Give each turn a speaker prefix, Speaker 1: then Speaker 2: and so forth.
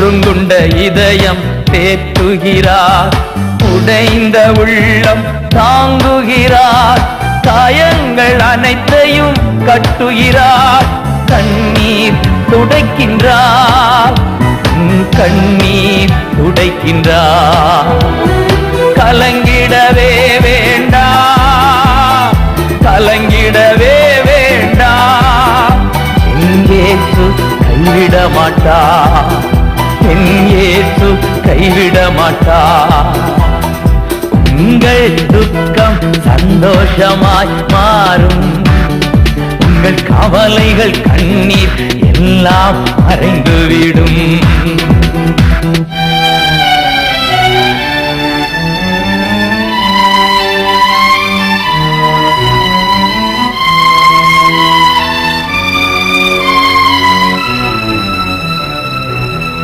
Speaker 1: நொறுங்குண்ட இதயம் தேற்றுகிறார், உடைந்த உள்ளம் தாங்குகிறார், காயங்கள் அனைத்தையும் கட்டுகிறார், கண்ணீர் துடைக்கின்றார், கண்ணீர் துடைக்கின்றார். கலங்கிடவே வேண்டாம், கலங்கிடவே வேண்டாம், என் இயேசு கைவிட மாட்டார், என் இயேசு கைவிட மாட்டார். உங்கள் துக்கம் சந்தோஷமாய் மாறும், உங்கள் கவலைகள் கண்ணீர் எல்லாம் மறைந்துவிடும்.